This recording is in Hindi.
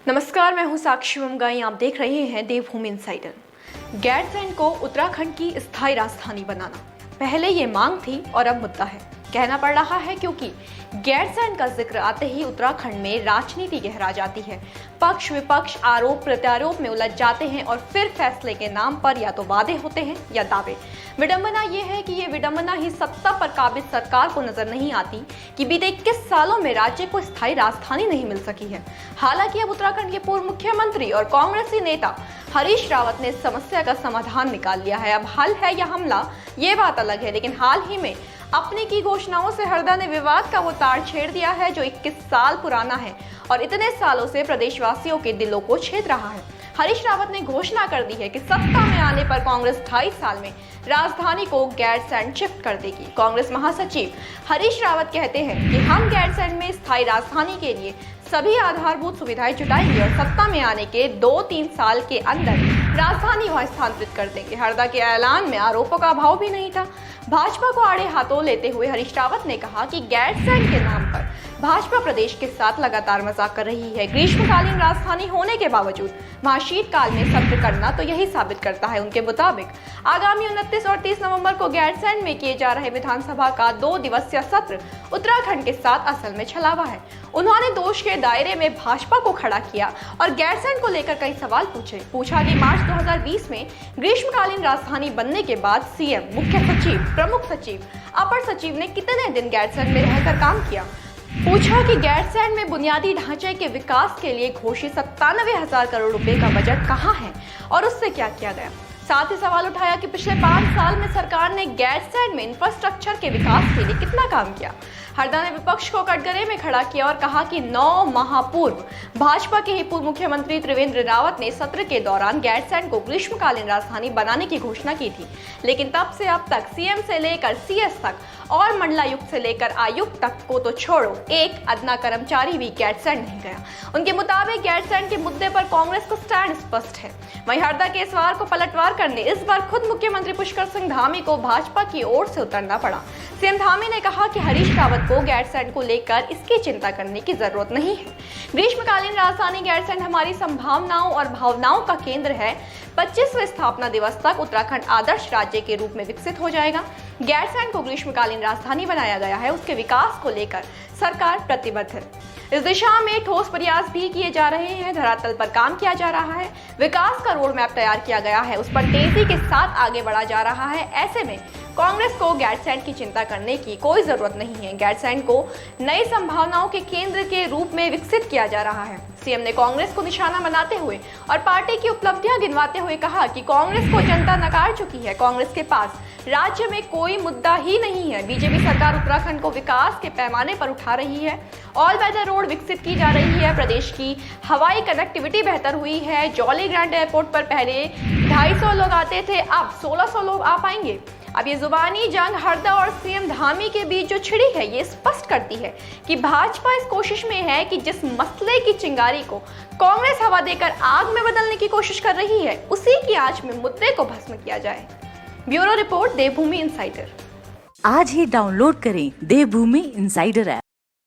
नमस्कार, मैं हूं साक्षी मुमगाई। आप देख रहे हैं देवभूमि इनसाइडर। गैरसैंण को उत्तराखंड की स्थायी राजधानी बनाना पहले ये मांग थी और अब मुद्दा है। कहना पड़ रहा है क्योंकि गैरसैंण का जिक्र आते ही उत्तराखंड में राजनीति गहरा जाती है। पक्ष विपक्ष आरोप प्रत्यारोप में उलझ जाते हैं और फिर फैसले के नाम पर या तो वादे होते हैं या दावे। विडंबना ये है कि ये विडंबना ही सत्ता पर काबिज सरकार को नजर नहीं आती कि बीते 21 सालों में राज्य को स्थायी राजधानी नहीं मिल सकी है। हालांकि अब उत्तराखंड के पूर्व मुख्यमंत्री और कांग्रेसी नेता हरीश रावत ने इस समस्या का समाधान निकाल लिया है। अब हल है या हमला, ये बात अलग है, लेकिन हाल ही में अपनी की घोषणाओं से हरदा ने विवाद का वो तार छेड़ दिया है जो 21 साल पुराना है और इतने सालों से प्रदेशवासियों के दिलों को छेद रहा है। हरीश रावत ने घोषणा कर दी है कि सत्ता में आने पर कांग्रेस 2.5 साल में राजधानी को गैरसैंण शिफ्ट कर देगी। कांग्रेस महासचिव हरीश रावत कहते हैं कि हम गैरसैंण में स्थायी राजधानी के लिए सभी आधारभूत सुविधाएं जुटाएंगे और सत्ता में आने के 2-3 साल के अंदर राजधानी वहां स्थानांतरित कर देंगे। हरदा के ऐलान में आरोपों का अभाव भी नहीं था। भाजपा को आड़े हाथों लेते हुए हरीश रावत ने कहा कि गैरसैंण के नाम पर भाजपा प्रदेश के साथ लगातार मजाक कर रही है। ग्रीष्मकालीन राजधानी होने के बावजूद वहां शीतकाल में सत्र करना तो यही साबित करता है। उनके मुताबिक आगामी 29 और 30 नवंबर को गैरसैंण में किए जा रहे विधानसभा का 2 दिवसीय सत्र उत्तराखंड के साथ असल में छलावा है। उन्होंने दोष के दायरे में भाजपा को खड़ा किया और गैरसैंण को लेकर कई सवाल पूछा कि मार्च 2020 में ग्रीष्मकालीन राजधानी बनने के बाद सीएम, मुख्य सचिव, प्रमुख सचिव, अपर सचिव ने कितने दिन गैरसैंण में रहकर काम किया। पूछा कि गैरसैंण में बुनियादी ढांचे के विकास के लिए घोषित 97,000 करोड़ रुपए का बजट कहां है और उससे क्या किया गया। साथ ही सवाल उठाया कि पिछले 5 साल में सरकार ने गैरसैंण में इंफ्रास्ट्रक्चर के विकास के लिए कितना काम किया। हरदा ने विपक्ष को कटघरे में खड़ा किया और कहा कि 9 माह पूर्व भाजपा के ही पूर्व मुख्यमंत्री त्रिवेंद्र रावत ने सत्र के दौरान गैरसैंण को ग्रीष्मकालीन राजधानी बनाने की घोषणा की थी, लेकिन तब से अब तक सीएम से लेकर सीएस तक और मंडलायुक्त से लेकर आयुक्त तक को तो छोड़ो, एक अदना कर्मचारी भी गैरसैंण नहीं गया। उनके मुताबिक गैरसैंण के मुद्दे पर कांग्रेस का स्टैंड स्पष्ट है। वहीं हरदा के इस वार को पलटवार करने इस बार खुद मुख्यमंत्री पुष्कर सिंह धामी को भाजपा की ओर से उतरना पड़ा। सीएम धामी ने कहा कि हरीश रावत को गैरसैंण को लेकर इसकी चिंता करने की जरूरत नहीं है। ग्रीष्मकालीन राजधानी गैरसैंण हमारी संभावनाओं और भावनाओं का केंद्र है। 25वें स्थापना दिवस तक उत्तराखंड आदर्श राज्य के रूप में विकसित हो जाएगा। गैरसैंण को ग्रीष्मकालीन राजधानी बनाया गया है, उसके विकास को लेकर सरकार प्रतिबद्ध है। इस दिशा में ठोस प्रयास भी किए जा रहे हैं, धरातल पर काम किया जा रहा है, विकास का रोड मैप तैयार किया गया है, उस पर तेजी के साथ आगे बढ़ा जा रहा है। ऐसे में कांग्रेस को गैरसैंण की चिंता करने की कोई जरूरत नहीं है। गैरसैंण को नई संभावनाओं के केंद्र के रूप में विकसित किया जा रहा है। सीएम ने कांग्रेस को निशाना बनाते हुए और पार्टी की उपलब्धियां गिनवाते हुए कहा कि कांग्रेस को जनता नकार चुकी है। कांग्रेस के पास राज्य में कोई मुद्दा ही नहीं है। बीजेपी सरकार उत्तराखंड को विकास के पैमाने पर उठा रही है। ऑल वेदर रोड विकसित की जा रही है। प्रदेश की हवाई कनेक्टिविटी बेहतर हुई है। जॉली ग्रांट एयरपोर्ट पर पहले 250 लोग आते थे, अब 1600 लोग आ पाएंगे। अब ये जुबानी जंग हरदा और सीएम धामी के बीच जो छिड़ी है, ये स्पष्ट करती है कि भाजपा इस कोशिश में है कि जिस मसले की चिंगारी को कांग्रेस हवा देकर आग में बदलने की कोशिश कर रही है, उसी की आंच में मुद्दे को भस्म किया जाए। ब्यूरो रिपोर्ट, देवभूमि इनसाइडर। आज ही डाउनलोड करें देवभूमि इनसाइडर ऐप।